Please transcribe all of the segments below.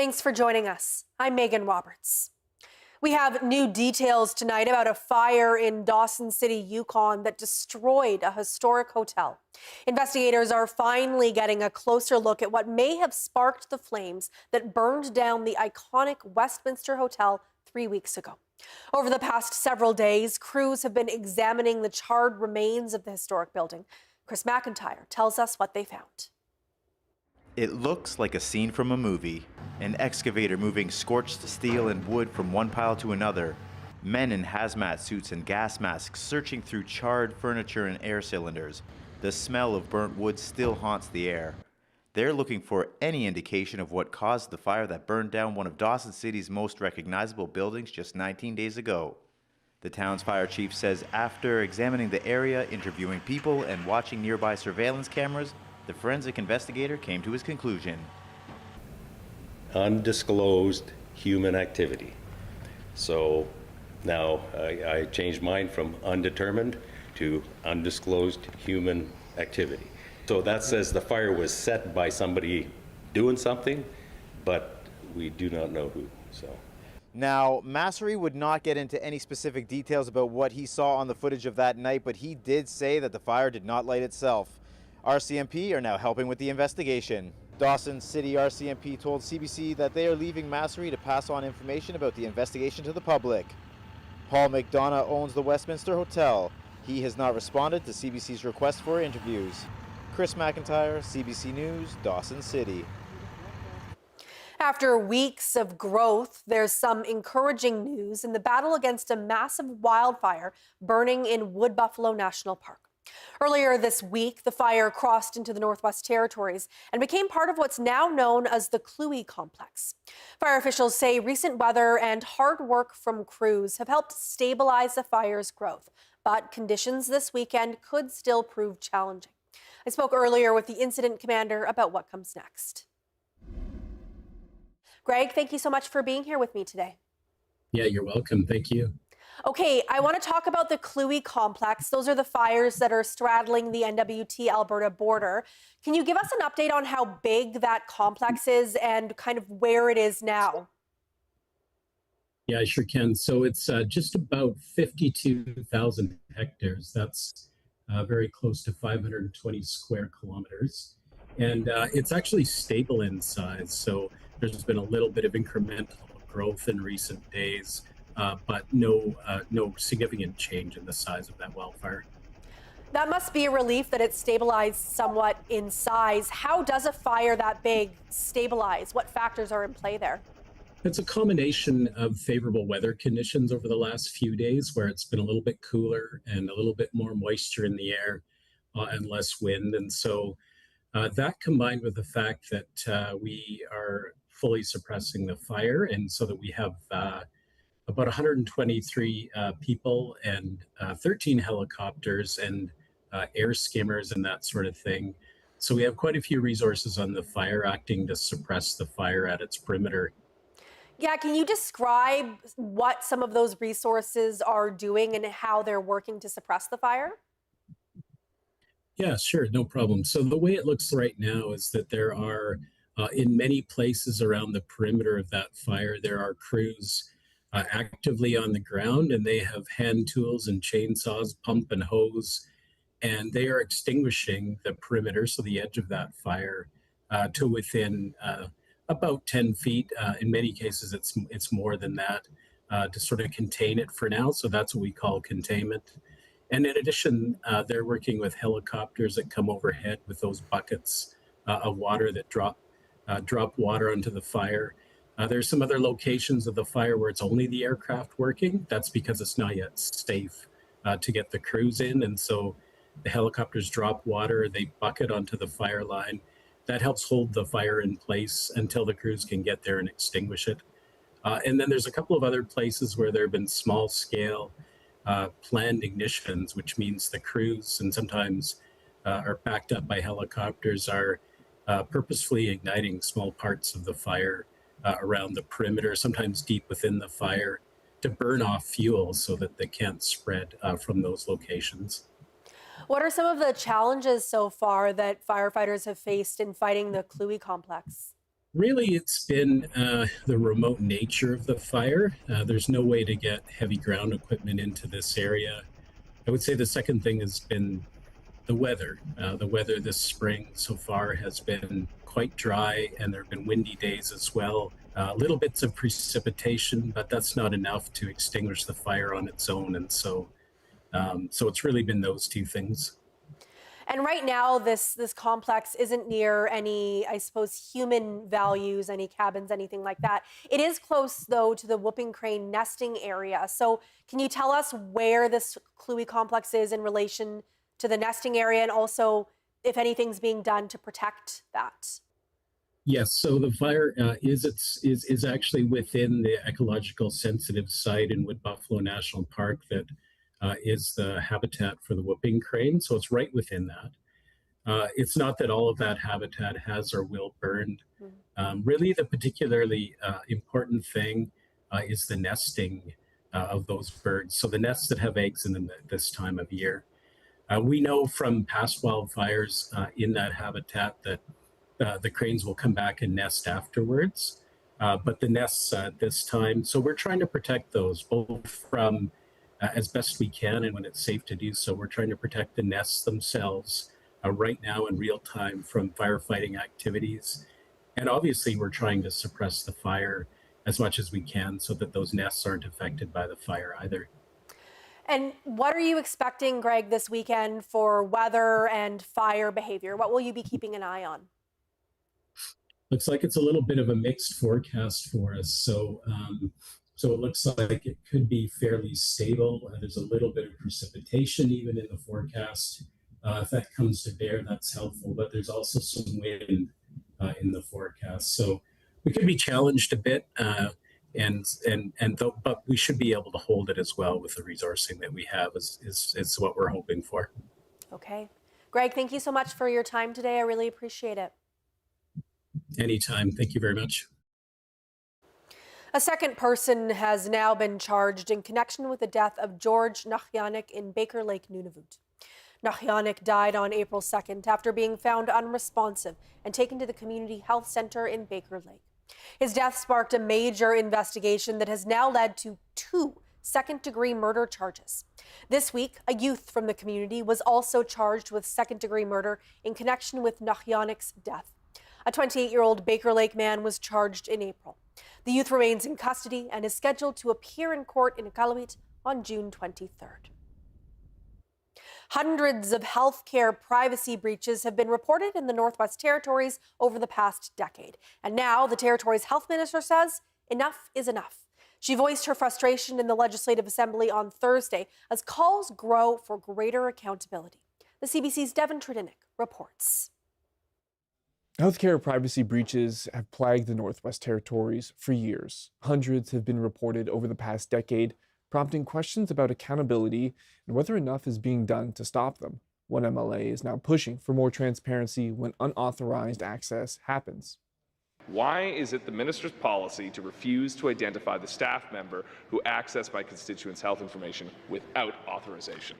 Thanks for joining us. I'm Megan Roberts. We have new details tonight about a fire in Dawson City, Yukon that destroyed a historic hotel. Investigators are finally getting a closer look at what may have sparked the flames that burned down the iconic Westminster Hotel 3 weeks ago. Over the past several days, crews have been examining the charred remains of the historic building. Chris McIntyre tells us what they found. It looks like a scene from a movie. An excavator moving scorched steel and wood from one pile to another. Men in hazmat suits and gas masks searching through charred furniture and air cylinders. The smell of burnt wood still haunts the air. They're looking for any indication of what caused the fire that burned down one of Dawson City's most recognizable buildings just 19 days ago. The town's fire chief says after examining the area, interviewing people, and watching nearby surveillance cameras, the forensic investigator came to his conclusion. Undisclosed human activity. So now I changed mine from undetermined to undisclosed human activity. So that says the fire was set by somebody doing something, but we do not know who. Now, Massery would not get into any specific details about what he saw on the footage of that night, but he did say that the fire did not light itself. RCMP are now helping with the investigation. Dawson City RCMP told CBC that they are leaving Massery to pass on information about the investigation to the public. Paul McDonough owns the Westminster Hotel. He has not responded to CBC's request for interviews. Chris McIntyre, CBC News, Dawson City. After weeks of growth, there's some encouraging news in the battle against a massive wildfire burning in Wood Buffalo National Park. Earlier this week, the fire crossed into the Northwest Territories and became part of what's now known as the Kluwe Complex. Fire officials say recent weather and hard work from crews have helped stabilize the fire's growth, but conditions this weekend could still prove challenging. I spoke earlier with the incident commander about what comes next. Greg, thank you so much for being here with me today. Yeah, you're welcome. Thank you. Okay, I want to talk about the Kluwe Complex. Those are the fires that are straddling the NWT-Alberta border. Can you give us an update on how big that complex is and kind of where it is now? Yeah, I sure can. So it's just about 52,000 hectares. That's very close to 520 square kilometers. And it's actually stable in size. So there's been a little bit of incremental growth in recent days. But no significant change in the size of that wildfire. That must be a relief that it's stabilized somewhat in size. How does a fire that big stabilize? What factors are in play there? It's a combination of favorable weather conditions over the last few days where it's been a little bit cooler and a little bit more moisture in the air and less wind. And so that combined with the fact that we are fully suppressing the fire and so that we have about 123 people and 13 helicopters and air skimmers and that sort of thing. So we have quite a few resources on the fire acting to suppress the fire at its perimeter. Yeah, can you describe what some of those resources are doing and how they're working to suppress the fire? Yeah, sure, no problem. So the way it looks right now is that there are, in many places around the perimeter of that fire, there are crews actively on the ground, and they have hand tools and chainsaws, pump and hose, and they are extinguishing the perimeter, so the edge of that fire, to within about 10 feet. In many cases, it's more than that to sort of contain it for now. So that's what we call containment. And in addition, they're working with helicopters that come overhead with those buckets of water that drop water onto the fire. There's some other locations of the fire where it's only the aircraft working. That's because it's not yet safe to get the crews in. And so the helicopters drop water, they bucket onto the fire line. That helps hold the fire in place until the crews can get there and extinguish it. And then there's a couple of other places where there have been small scale planned ignitions, which means the crews and sometimes are backed up by helicopters are purposefully igniting small parts of the fire around the perimeter, sometimes deep within the fire, to burn off fuel so that they can't spread from those locations. What are some of the challenges so far that firefighters have faced in fighting the Kluwe complex? Really, it's been the remote nature of the fire. There's no way to get heavy ground equipment into this area. I would say the second thing has been the weather. The weather this spring so far has been quite dry, and there have been windy days as well. Little bits of precipitation, but that's not enough to extinguish the fire on its own. And so it's really been those two things. And right now, this complex isn't near any, I suppose, human values, any cabins, anything like that. It is close, though, to the whooping crane nesting area. So, can you tell us where this Cluey complex is in relation to the nesting area, and also if anything's being done to protect that? Yes, so the fire is actually within the ecological sensitive site in Wood Buffalo National Park that is the habitat for the whooping crane. So it's right within that. It's not that all of that habitat has or will burn. Really, the particularly important thing is the nesting of those birds. So the nests that have eggs in them at this time of year. We know from past wildfires in that habitat that the cranes will come back and nest afterwards. But the nests this time, so we're trying to protect those both from as best we can and when it's safe to do so. We're trying to protect the nests themselves right now in real time from firefighting activities. And obviously, we're trying to suppress the fire as much as we can so that those nests aren't affected by the fire either. And what are you expecting, Greg, this weekend for weather and fire behavior? What will you be keeping an eye on? Looks like it's a little bit of a mixed forecast for us. So it looks like it could be fairly stable. There's a little bit of precipitation even in the forecast. If that comes to bear, that's helpful. But there's also some wind in the forecast, so we could be challenged a bit. But we should be able to hold it as well with the resourcing that we have. Is what we're hoping for. Okay, Greg, thank you so much for your time today. I really appreciate it. Anytime. Thank you very much. A second person has now been charged in connection with the death of George Nachyanik in Baker Lake, Nunavut. Nachyanik died on April 2nd after being found unresponsive and taken to the community health center in Baker Lake. His death sparked a major investigation that has now led to 2 second-degree murder charges. This week, a youth from the community was also charged with second-degree murder in connection with Nachyanik's death. A 28-year-old Baker Lake man was charged in April. The youth remains in custody and is scheduled to appear in court in Iqaluit on June 23rd. Hundreds of healthcare privacy breaches have been reported in the Northwest Territories over the past decade. And now the Territories' health minister says enough is enough. She voiced her frustration in the Legislative Assembly on Thursday as calls grow for greater accountability. The CBC's Devin Trudinik reports. Healthcare privacy breaches have plagued the Northwest Territories for years. Hundreds have been reported over the past decade, prompting questions about accountability and whether enough is being done to stop them. One MLA is now pushing for more transparency when unauthorized access happens. Why is it the minister's policy to refuse to identify the staff member who accessed my constituents' health information without authorization?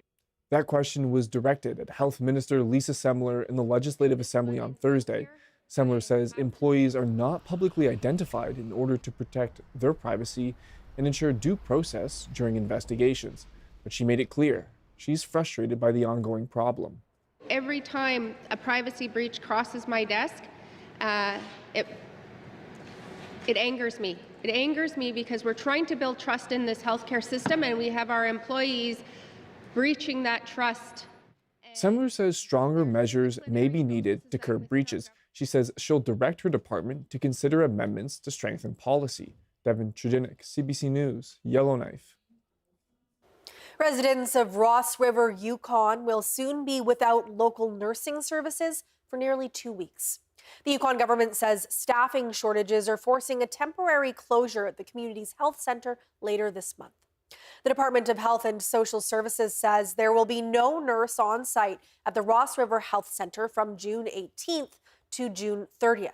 That question was directed at Health Minister Lisa Semler in the Legislative Assembly on Thursday. Semler says employees are not publicly identified in order to protect their privacy and ensure due process during investigations. But she made it clear she's frustrated by the ongoing problem. Every time a privacy breach crosses my desk, it angers me. It angers me because we're trying to build trust in this healthcare system and we have our employees breaching that trust. Semler says stronger measures may be needed to curb breaches. She says she'll direct her department to consider amendments to strengthen policy. Devin Trudinik, CBC News, Yellowknife. Residents of Ross River, Yukon will soon be without local nursing services for nearly 2 weeks. The Yukon government says staffing shortages are forcing a temporary closure at the community's health center later this month. The Department of Health and Social Services says there will be no nurse on site at the Ross River Health Center from June 18th to June 30th.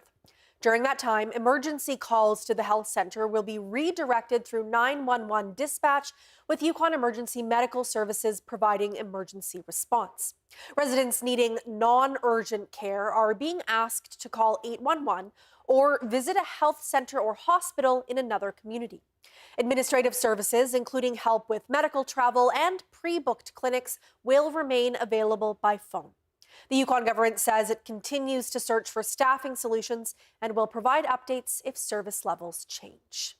During that time, emergency calls to the health center will be redirected through 911 dispatch, with Yukon Emergency Medical Services providing emergency response. Residents needing non-urgent care are being asked to call 811 or visit a health center or hospital in another community. Administrative services, including help with medical travel and pre-booked clinics, will remain available by phone. The Yukon government says it continues to search for staffing solutions and will provide updates if service levels change.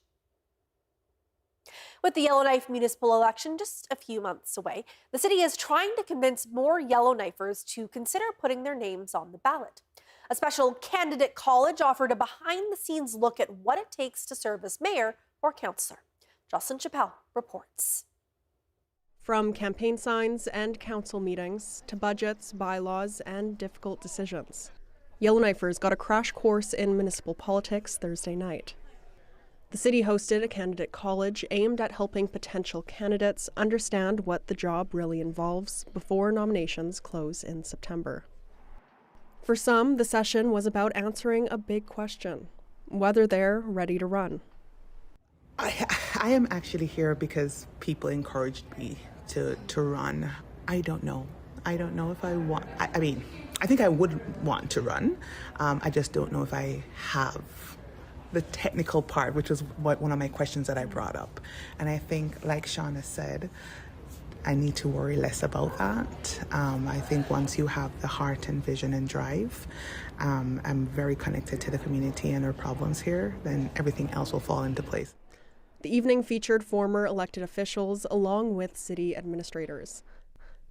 With the Yellowknife municipal election just a few months away, the city is trying to convince more Yellowknifers to consider putting their names on the ballot. A special candidate college offered a behind-the-scenes look at what it takes to serve as mayor or councillor. Jocelyn Chappelle reports. From campaign signs and council meetings to budgets, bylaws, and difficult decisions, Yellowknifers got a crash course in municipal politics Thursday night. The city hosted a candidate college aimed at helping potential candidates understand what the job really involves before nominations close in September. For some, the session was about answering a big question: whether they're ready to run. I am actually here because people encouraged me to run. I don't know. I don't know if I want. I mean, I think I would want to run. I just don't know if I have the technical part, which was one of my questions that I brought up. And I think, like Shauna said, I need to worry less about that. I think once you have the heart and vision and drive, I'm very connected to the community and our problems here, then everything else will fall into place. The evening featured former elected officials along with city administrators.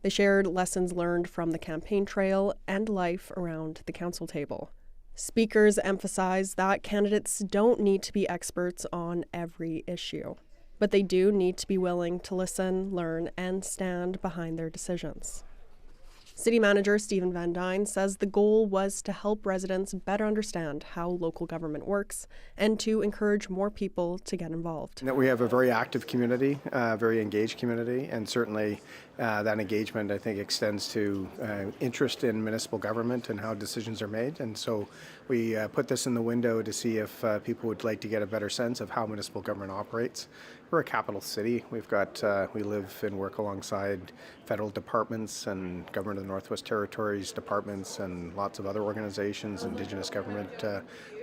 They shared lessons learned from the campaign trail and life around the council table. Speakers emphasized that candidates don't need to be experts on every issue, but they do need to be willing to listen, learn, and stand behind their decisions. City Manager Stephen Van Dyne says the goal was to help residents better understand how local government works and to encourage more people to get involved. That we have a very active community, very engaged community, and certainly that engagement, I think, extends to interest in municipal government and how decisions are made. And so we put this in the window to see if people would like to get a better sense of how municipal government operates. We're a capital city. We've got we live and work alongside federal departments and Government of the Northwest Territories departments and lots of other organizations, Indigenous government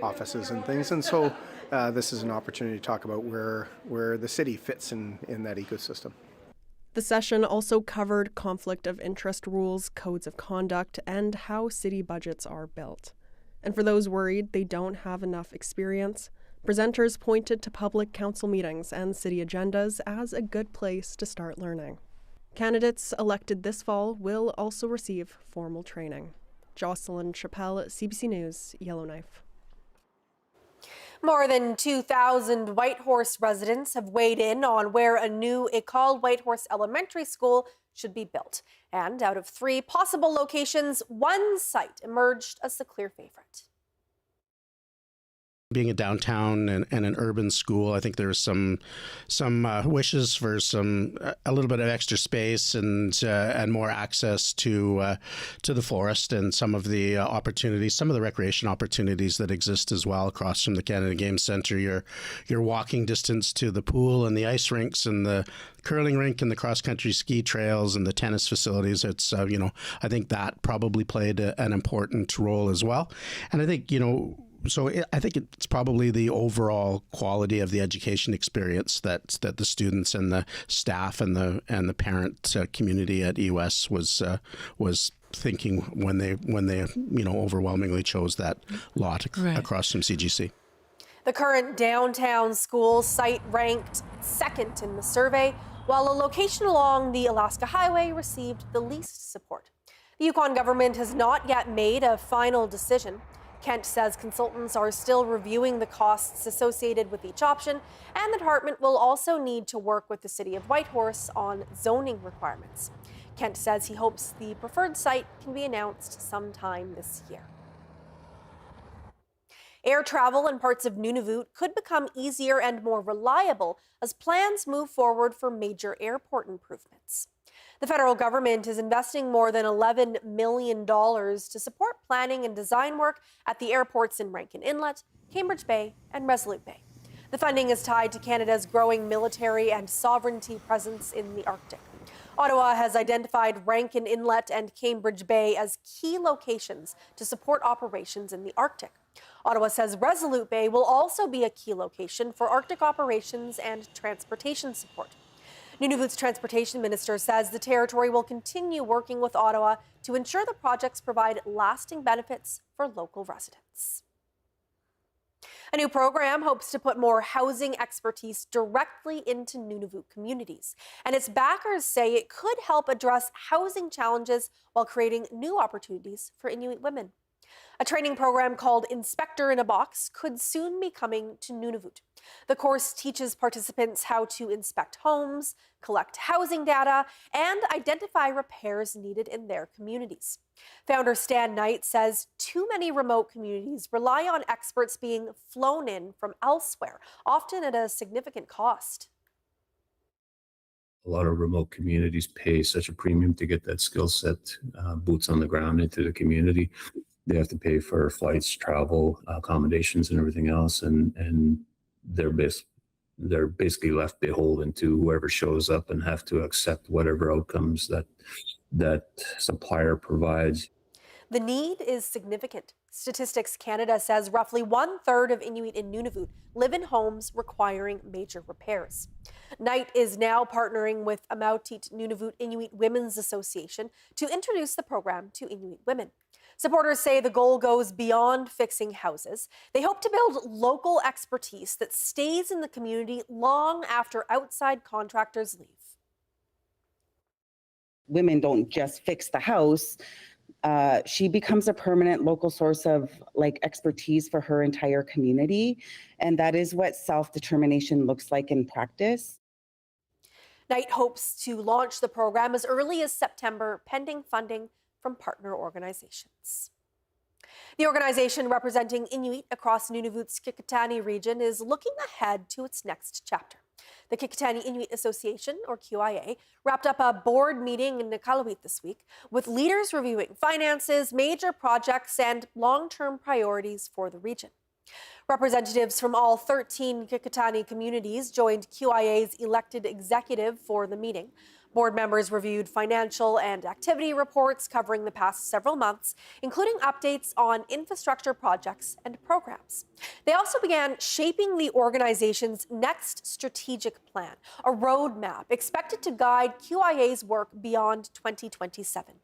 offices and things. And so this is an opportunity to talk about where the city fits in that ecosystem. The session also covered conflict of interest rules, codes of conduct, and how city budgets are built. And for those worried they don't have enough experience, presenters pointed to public council meetings and city agendas as a good place to start learning. Candidates elected this fall will also receive formal training. Jocelyn Chappelle, CBC News, Yellowknife. More than 2,000 Whitehorse residents have weighed in on where a new École Whitehorse Elementary School should be built. And out of 3 possible locations, one site emerged as the clear favorite. Being a downtown and an urban school, I think there's some wishes for a little bit of extra space and more access to the forest and some of the opportunities, some of the recreation opportunities that exist as well across from the Canada Game Centre. Your walking distance to the pool and the ice rinks and the curling rink and the cross-country ski trails and the tennis facilities. It's I think that probably played an important role as well. And I think so I think it's probably the overall quality of the education experience that the students and the staff and the parent community at EUS was thinking when they overwhelmingly chose that lot across from CGC. The current downtown school site ranked second in the survey, while a location along the Alaska Highway received the least support. The Yukon government has not yet made a final decision. Kent says consultants are still reviewing the costs associated with each option, and the department will also need to work with the city of Whitehorse on zoning requirements. Kent says he hopes the preferred site can be announced sometime this year. Air travel in parts of Nunavut could become easier and more reliable as plans move forward for major airport improvements. The federal government is investing more than $11 million to support planning and design work at the airports in Rankin Inlet, Cambridge Bay, and Resolute Bay. The funding is tied to Canada's growing military and sovereignty presence in the Arctic. Ottawa has identified Rankin Inlet and Cambridge Bay as key locations to support operations in the Arctic. Ottawa says Resolute Bay will also be a key location for Arctic operations and transportation support. Nunavut's transportation minister says the territory will continue working with Ottawa to ensure the projects provide lasting benefits for local residents. A new program hopes to put more housing expertise directly into Nunavut communities, and its backers say it could help address housing challenges while creating new opportunities for Inuit women. A training program called Inspector in a Box could soon be coming to Nunavut. The course teaches participants how to inspect homes, collect housing data, and identify repairs needed in their communities. Founder Stan Knight says too many remote communities rely on experts being flown in from elsewhere, often at a significant cost. A lot of remote communities pay such a premium to get that skill set, boots on the ground into the community. They have to pay for flights, travel, accommodations, and everything else, and they're basically left beholden to whoever shows up and have to accept whatever outcomes that supplier provides. The need is significant. Statistics Canada says roughly 1/3 of Inuit in Nunavut live in homes requiring major repairs. Knight is now partnering with Amautit Nunavut Inuit Women's Association to introduce the program to Inuit women. Supporters say the goal goes beyond fixing houses. They hope to build local expertise that stays in the community long after outside contractors leave. Women don't just fix the house. She becomes a permanent local source of expertise for her entire community. And that is what self-determination looks like in practice. Knight hopes to launch the program as early as September, pending funding from partner organizations. The organization representing Inuit across Nunavut's Kikitani region is looking ahead to its next chapter. The Kikitani Inuit Association, or QIA, wrapped up a board meeting in Iqaluit this week with leaders reviewing finances, major projects, and long-term priorities for the region. Representatives from all 13 Kikitani communities joined QIA's elected executive for the meeting. Board members reviewed financial and activity reports covering the past several months, including updates on infrastructure projects and programs. They also began shaping the organization's next strategic plan, a roadmap expected to guide QIA's work beyond 2027.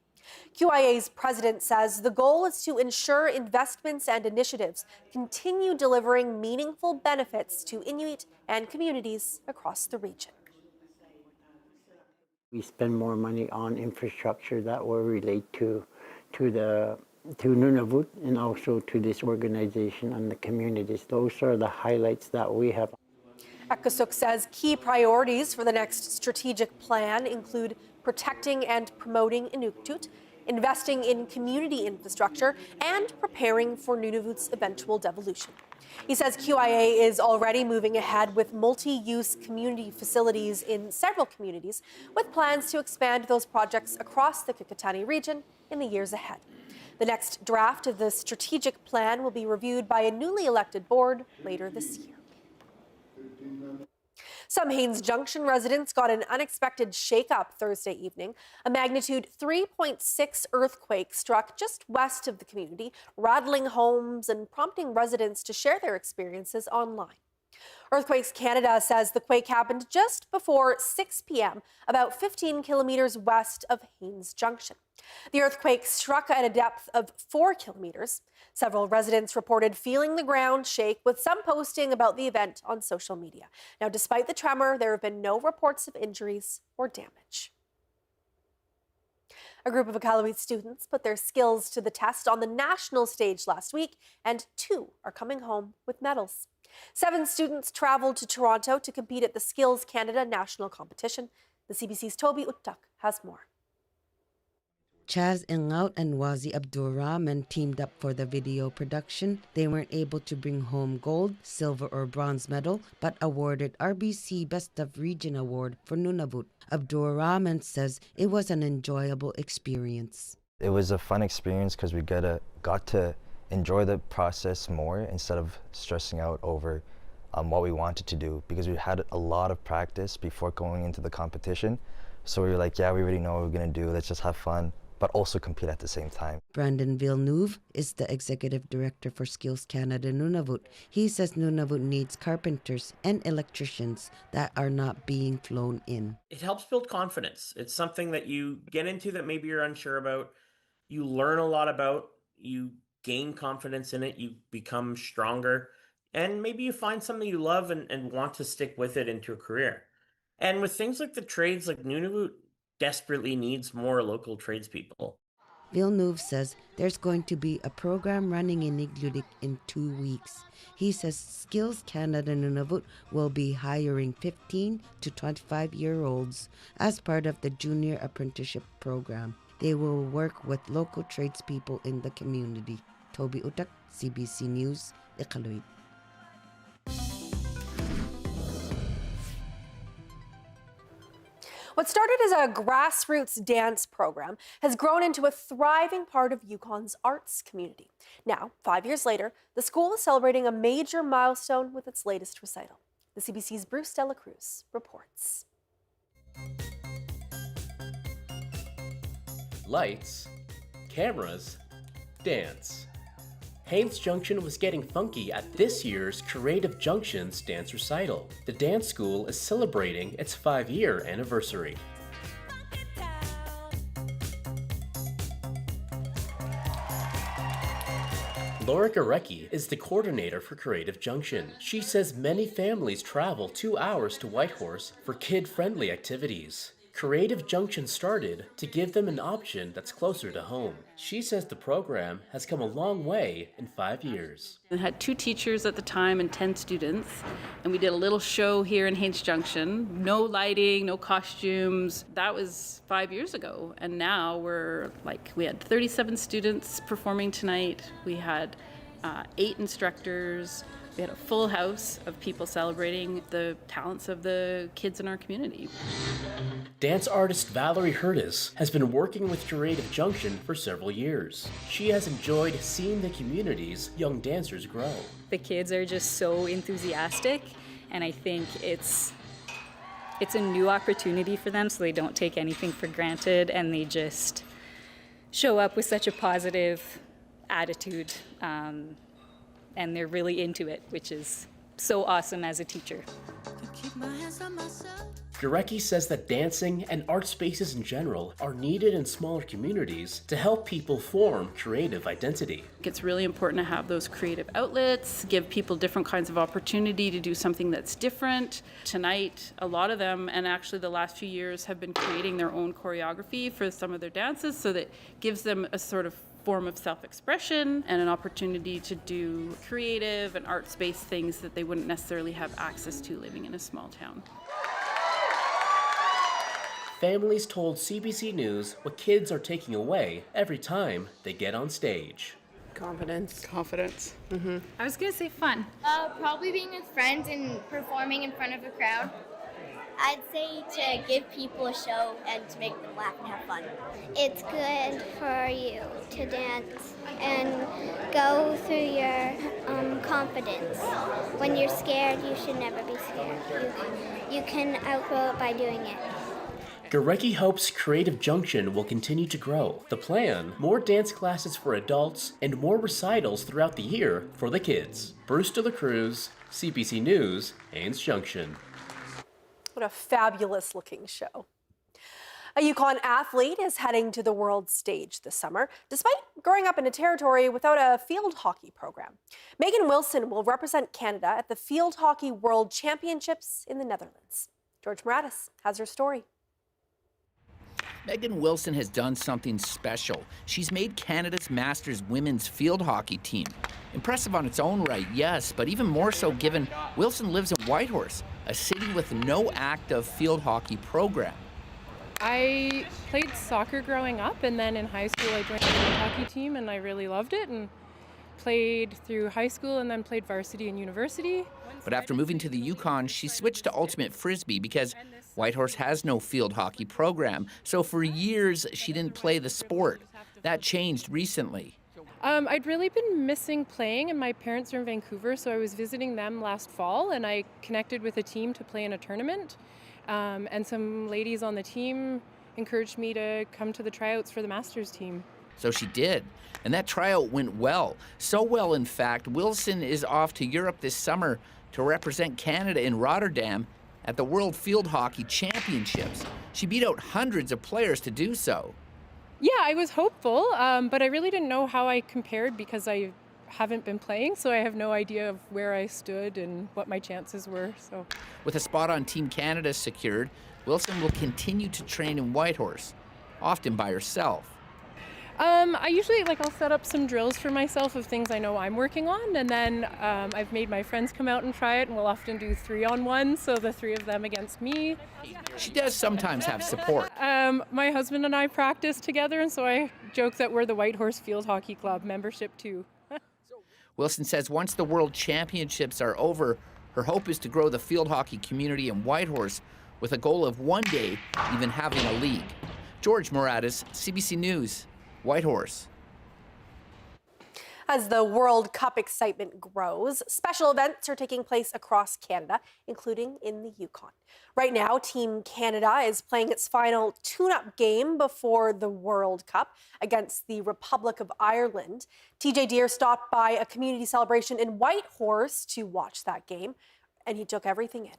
QIA's president says the goal is to ensure investments and initiatives continue delivering meaningful benefits to Inuit and communities across the region. We spend more money on infrastructure that will relate to Nunavut and also to this organization and the communities. Those are the highlights that we have. Ekasuk says key priorities for the next strategic plan include protecting and promoting Inuktitut, investing in community infrastructure, and preparing for Nunavut's eventual devolution. He says QIA is already moving ahead with multi-use community facilities in several communities, with plans to expand those projects across the Kikitani region in the years ahead. The next draft of the strategic plan will be reviewed by a newly elected board later this year. Some Haines Junction residents got an unexpected shakeup Thursday evening. A magnitude 3.6 earthquake struck just west of the community, rattling homes and prompting residents to share their experiences online. Earthquakes Canada says the quake happened just before 6 p.m., about 15 kilometers west of Haines Junction. The earthquake struck at a depth of 4 kilometers. Several residents reported feeling the ground shake, with some posting about the event on social media. Now, despite the tremor, there have been no reports of injuries or damage. A group of Iqaluit students put their skills to the test on the national stage last week, and 2 are coming home with medals. 7 students traveled to Toronto to compete at the Skills Canada National Competition. The CBC's Toby Uttak has more. Chaz Ingaut and Wazi Abdurrahman teamed up for the video production. They weren't able to bring home gold, silver, or bronze medal, but awarded RBC Best of Region Award for Nunavut. Abdurrahman says it was an enjoyable experience. It was a fun experience because we got to enjoy the process more instead of stressing out over what we wanted to do, because we had a lot of practice before going into the competition. So we were like, yeah, we already know what we're going to do. Let's just have fun, but also compete at the same time. Brandon Villeneuve is the executive director for Skills Canada Nunavut. He says Nunavut needs carpenters and electricians that are not being flown in. It helps build confidence. It's something that you get into that maybe you're unsure about. You learn a lot about, you gain confidence in it, you become stronger, and maybe you find something you love and want to stick with it into a career. And with things like the trades, like Nunavut desperately needs more local tradespeople. Villeneuve says there's going to be a program running in Igloolik in 2 weeks. He says Skills Canada Nunavut will be hiring 15 to 25-year-olds as part of the junior apprenticeship program. They will work with local tradespeople in the community. Toby Utak, CBC News, Iqaluit. What started as a grassroots dance program has grown into a thriving part of Yukon's arts community. Now, 5 years later, the school is celebrating a major milestone with its latest recital. The CBC's Bruce Dela Cruz reports. Lights, cameras, dance. Haines Junction was getting funky at this year's Creative Junctions dance recital. The dance school is celebrating its 5-year anniversary. Laura Garecki is the coordinator for Creative Junction. She says many families travel 2 hours to Whitehorse for kid-friendly activities. Creative Junction started to give them an option that's closer to home. She says the program has come a long way in 5 years. We had 2 teachers at the time and 10 students, and we did a little show here in Haines Junction. No lighting, no costumes. That was 5 years ago, and now we had 37 students performing tonight. We had 8 instructors. We had a full house of people celebrating the talents of the kids in our community. Dance artist Valerie Hurtis has been working with Creative Junction for several years. She has enjoyed seeing the community's young dancers grow. The kids are just so enthusiastic, and I think it's a new opportunity for them, so they don't take anything for granted, and they just show up with such a positive attitude. And they're really into it, which is so awesome as a teacher. Garecki says that dancing and art spaces in general are needed in smaller communities to help people form creative identity. It's really important to have those creative outlets, give people different kinds of opportunity to do something that's different. Tonight, a lot of them, and actually the last few years, have been creating their own choreography for some of their dances, so that gives them a sort of form of self-expression and an opportunity to do creative and art space things that they wouldn't necessarily have access to living in a small town. Families told CBC News what kids are taking away every time they get on stage. Confidence. Confidence. Mm-hmm. I was gonna say fun. Probably being with friends and performing in front of a crowd. I'd say to give people a show and to make them laugh and have fun. It's good for you to dance and go through your confidence. When you're scared, you should never be scared. You can outgrow it by doing it. Garecki hopes Creative Junction will continue to grow. The plan, more dance classes for adults and more recitals throughout the year for the kids. Bruce De La Cruz, CBC News, Haines Junction. What a fabulous looking show. A Yukon athlete is heading to the world stage this summer, despite growing up in a territory without a field hockey program. Megan Wilson will represent Canada at the Field Hockey World Championships in the Netherlands. George Moratis has her story. Megan Wilson has done something special. She's made Canada's Masters women's field hockey team. Impressive on its own right, yes, but even more so given Wilson lives in Whitehorse, a city with no active field hockey program. I played soccer growing up, and then in high school I joined the field hockey team, and I really loved it, and played through high school and then played varsity and university. But after moving to the Yukon, she switched to ultimate frisbee because Whitehorse has no field hockey program. So for years, she didn't play the sport. That changed recently. I'd really been missing playing, and my parents are in Vancouver, so I was visiting them last fall, and I connected with a team to play in a tournament. And some ladies on the team encouraged me to come to the tryouts for the Masters team. So she did, and that tryout went well. So well, in fact, Wilson is off to Europe this summer to represent Canada in Rotterdam at the World Field Hockey Championships. She beat out hundreds of players to do so. Yeah, I was hopeful, but I really didn't know how I compared because I haven't been playing, so I have no idea of where I stood and what my chances were. So, with a spot on Team Canada secured, Wilson will continue to train in Whitehorse, often by herself. I usually, I'll set up some drills for myself of things I know I'm working on, and then I've made my friends come out and try it, and we'll often do 3-on-1, so the 3 of them against me. She does sometimes have support. My husband and I practice together, and so I joke that we're the Whitehorse Field Hockey Club membership too. Wilson says once the World Championships are over, her hope is to grow the field hockey community in Whitehorse with a goal of one day even having a league. George Moratis, CBC News, Whitehorse. As the World Cup excitement grows, special events are taking place across Canada, including in the Yukon. Right now, Team Canada is playing its final tune-up game before the World Cup against the Republic of Ireland. TJ Deere stopped by a community celebration in Whitehorse to watch that game, and he took everything in.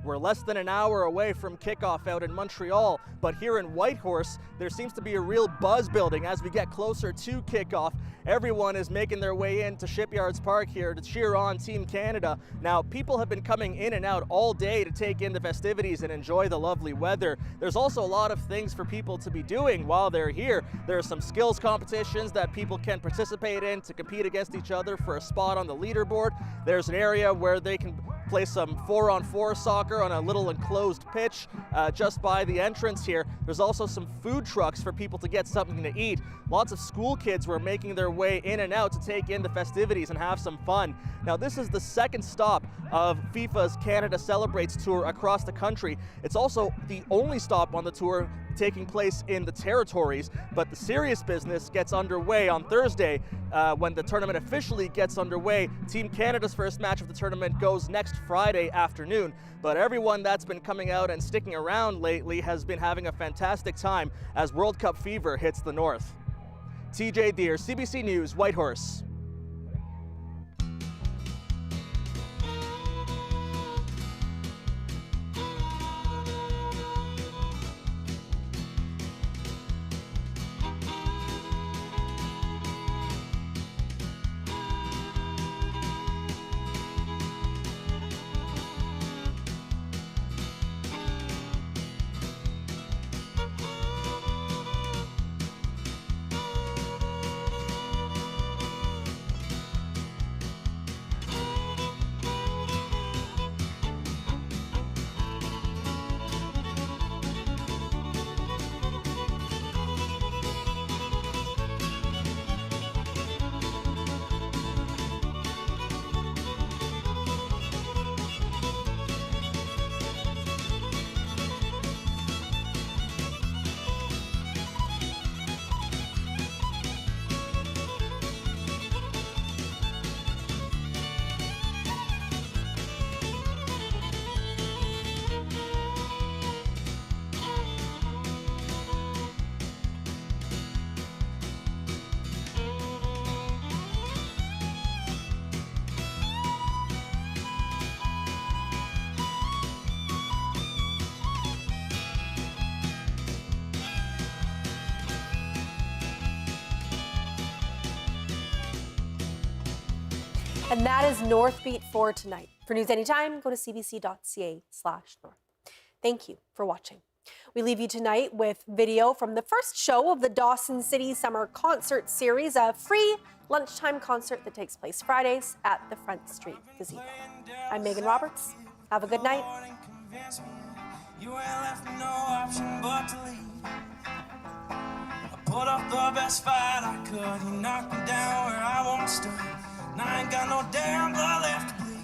We're less than an hour away from kickoff out in Montreal, but here in Whitehorse, there seems to be a real buzz building as we get closer to kickoff. Everyone is making their way into Shipyards Park here to cheer on Team Canada. Now, people have been coming in and out all day to take in the festivities and enjoy the lovely weather. There's also a lot of things for people to be doing while they're here. There are some skills competitions that people can participate in to compete against each other for a spot on the leaderboard. There's an area where they can play some 4-on-4 soccer on a little enclosed pitch just by the entrance here. There's also some food trucks for people to get something to eat. Lots of school kids were making their way in and out to take in the festivities and have some fun. Now, this is the second stop of FIFA's Canada Celebrates tour across the country. It's also the only stop on the tour taking place in the territories, but the serious business gets underway on Thursday when the tournament officially gets underway. Team Canada's first match of the tournament goes next Friday afternoon, but everyone that's been coming out and sticking around lately has been having a fantastic time as World Cup fever hits the north. TJ Deere, CBC News, Whitehorse. And that is Northbeat for tonight. For news anytime, go to cbc.ca/north. Thank you for watching. We leave you tonight with video from the first show of the Dawson City Summer Concert Series, a free lunchtime concert that takes place Fridays at the Front Street Gazebo. I'm Megan Roberts. Have a good night. You ain't left no option but to leave. I put up the best fight I could. You knocked me down where I once stood. And I ain't got no damn blood left to bleed.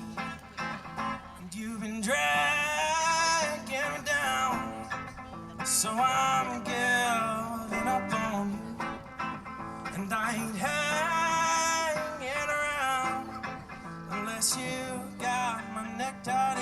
And you've been dragging me down. So I'm giving up on you. And I ain't hanging around unless you got my neck tied